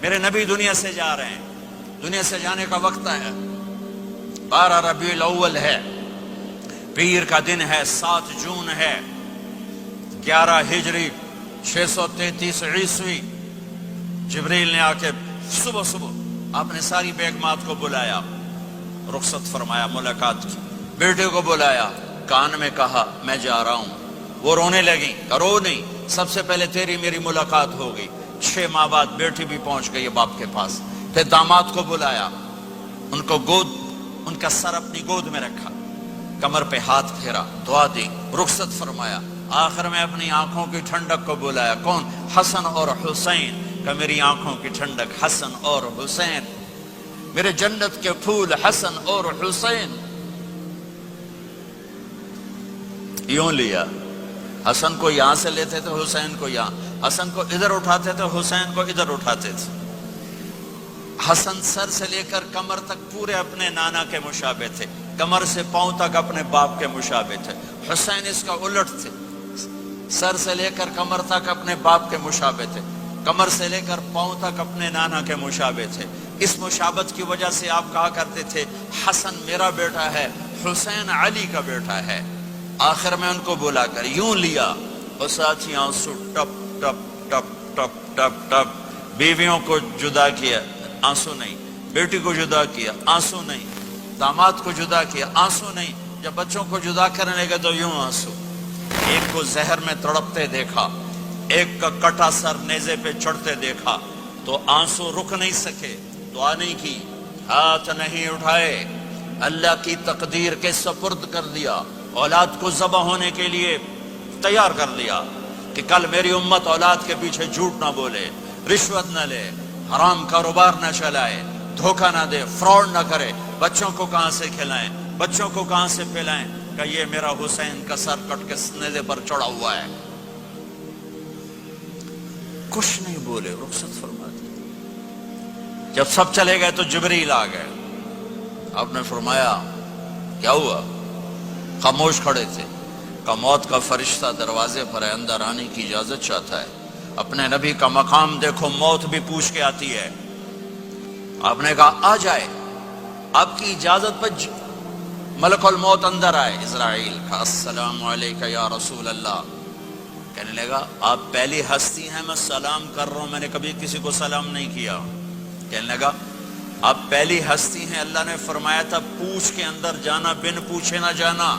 میرے نبی دنیا سے جا رہے ہیں، دنیا سے جانے کا وقت ہے، 12 ربیع الاول ہے، پیر کا دن ہے، 7 جون ہے، 11 ہجری 633 عیسوی۔ جبریل نے آ کے صبح صبح آپ نے ساری بیگمات کو بلایا، رخصت فرمایا ملاقات کی، بیٹے کو بلایا، کان میں کہا میں جا رہا ہوں۔ وہ رونے لگی، رو نہیں، سب سے پہلے تیری میری ملاقات ہو گئی۔ 6 ماہ بعد بیٹی بھی پہنچ گئی باپ کے پاس۔ پھر داماد کو بلایا، ان کو ان کا سر اپنی گود میں رکھا، کمر پہ ہاتھ پھیرا، دعا دی، رخصت فرمایا۔ آخر میں اپنی آنکھوں کی ٹھنڈک کو بلایا، کون؟ حسن اور حسین، کہ میری آنکھوں کی ٹھنڈک حسن اور حسین، میرے جنت کے پھول حسن اور حسین۔ یوں لیا، حسن کو یہاں سے لیتے تھے، حسین کو یہاں، حسن کو ادھر اٹھاتے تھے، حسین کو ادھر اٹھاتے تھے۔ حسن سر سے لے کر کمر تک پورے اپنے نانا کے مشابہ تھے، کمر سے پاؤں تک اپنے باپ کے مشابہ تھے۔ حسین اس کا الٹ تھے، سر سے لے کر کمر تک اپنے باپ کے مشابہ تھے، کمر سے لے کر پاؤں تک اپنے نانا کے مشابہ تھے۔ اس مشابہت کی وجہ سے آپ کہا کرتے تھے حسن میرا بیٹا ہے، حسین علی کا بیٹا ہے۔ آخر میں ان کو بلا کر یوں لیا، اور ساتھ آنسو ٹپ ٹپ ٹپ ٹپ ٹپ ٹپ، بیویوں کو جدا کیا، آنسو نہیں، بیٹی کو جدا کیا، آنسو نہیں، داماد کو جدا کیا، آنسو نہیں، جب بچوں کو جدا کرنے لگے تو یوں آنسو۔ ایک کو زہر میں تڑپتے دیکھا، ایک کا کٹا سر نیزے پہ چڑھتے دیکھا، تو آنسو رک نہیں سکے، دعا نہیں کی، ہاتھ نہیں اٹھائے، اللہ کی تقدیر کے سپرد کر دیا، اولاد کو ذبح ہونے کے لیے تیار کر دیا کہ کل میری امت اولاد کے پیچھے جھوٹ نہ بولے، رشوت نہ لے، حرام کاروبار نہ چلائے، دھوکہ نہ دے، فراڈ نہ کرے، بچوں کو کہاں سے کھلائیں، بچوں کو کہاں سے پلائیں، کہ یہ میرا حسین کا سر کٹ کے نیزے پر چڑھا ہوا ہے۔ کچھ نہیں بولے، رخصت فرما دی۔ جب سب چلے گئے تو جبریل آ گئے، آپ نے فرمایا کیا ہوا؟ خاموش کھڑے تھے، کہ موت کا فرشتہ دروازے پر ہے، اندر آنے کی اجازت چاہتا ہے۔ اپنے نبی کا مقام دیکھو، موت بھی پوچھ کے آتی ہے۔ آپ نے کہا آ جائے، آپ کی اجازت پر ملک الموت اندر آئے۔ اسرائیل کا السلام علیکہ یا رسول اللہ، کہنے لگا آپ پہلی ہستی ہیں، میں سلام کر رہا ہوں، میں نے کبھی کسی کو سلام نہیں کیا۔ کہنے لگا آپ پہلی ہستی ہیں، اللہ نے فرمایا تھا پوچھ کے اندر جانا، بن پوچھے نہ جانا۔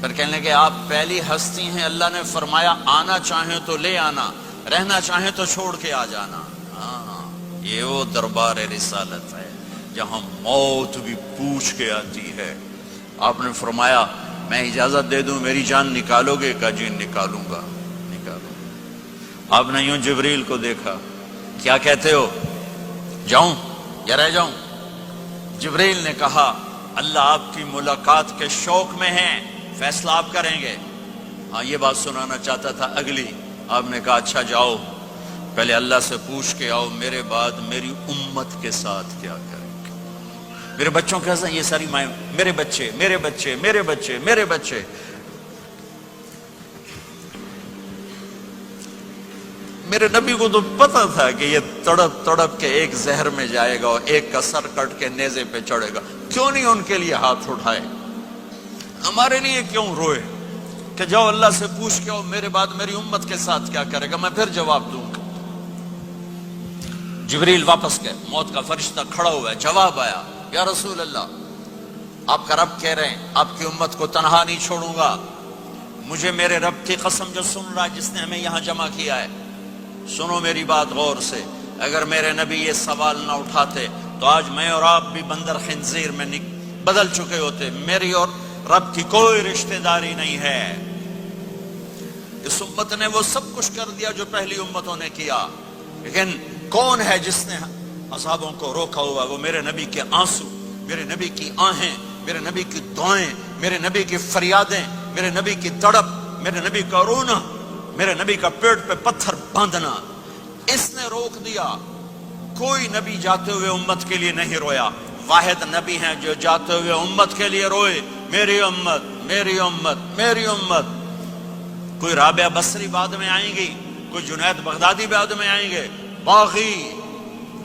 پھر کہنے لگے آپ پہلی ہستی ہیں، اللہ نے فرمایا آنا چاہیں تو لے آنا، رہنا چاہیں تو چھوڑ کے آ جانا۔ ہاں، یہ وہ دربار رسالت ہے جہاں موت بھی پوچھ کے آتی ہے۔ آپ نے فرمایا میں اجازت دے دوں میری جان نکالو گے؟ کہ جی نکالوں گا، نکالوں گا۔ آپ نے یوں جبریل کو دیکھا، کیا کہتے ہو، جاؤں یا رہ جاؤں؟ جبریل نے کہا اللہ آپ کی ملاقات کے شوق میں ہیں، فیصلہ آپ کریں گے۔ ہاں یہ بات سنانا چاہتا تھا اگلی۔ آپ نے کہا اچھا جاؤ، پہلے اللہ سے پوچھ کے آؤ میرے بعد میری امت کے ساتھ کیا کریں گے، میرے بچوں کے ساتھ۔ یہ ساری مائیں، میرے بچے میرے بچے میرے بچے میرے بچے۔ میرے نبی کو تو پتا تھا کہ یہ تڑپ تڑپ کے ایک زہر میں جائے گا اور ایک کا سر کٹ کے نیزے پہ چڑھے گا، کیوں نہیں ان کے لیے ہاتھ اٹھائے؟ ہمارے لیے کیوں روئے کہ جاؤ اللہ سے پوچھ کے آؤ میرے بعد میری امت کے ساتھ کیا کرے گا، میں پھر جواب دوں گا۔ جبریل واپس گئے، موت کا فرشتہ کھڑا ہوا ہے، جواب آیا یا رسول اللہ آپ کا رب کہہ رہے ہیں آپ کی امت کو تنہا نہیں چھوڑوں گا، مجھے میرے رب کی قسم جو سن رہا ہے جس نے ہمیں یہاں جمع کیا ہے، سنو میری بات غور سے، اگر میرے نبی یہ سوال نہ اٹھاتے تو آج میں اور آپ بھی بندر خنزیر میں بدل چکے ہوتے۔ میری اور رب کی کوئی رشتہ داری نہیں ہے۔ اس امت نے وہ سب کچھ کر دیا جو پہلی امتوں نے کیا، لیکن کون ہے جس نے اصحابوں کو روکا ہوا؟ وہ میرے نبی کے آنسو، میرے نبی کی آہیں، میرے نبی کی دعائیں، میرے نبی کی فریادیں، میرے نبی کی تڑپ، میرے نبی کا رونا، میرے نبی کا پیٹ پہ پتھر باندھنا، اس نے روک دیا۔ کوئی نبی جاتے ہوئے امت کے لیے نہیں رویا، واحد نبی ہیں جو جاتے ہوئے امت کے لیے روئے، میری امت میری امت میری امت۔ کوئی رابعہ بصری بعد میں آئیں گی، کوئی جنید بغدادی بعد میں آئیں گے، باقی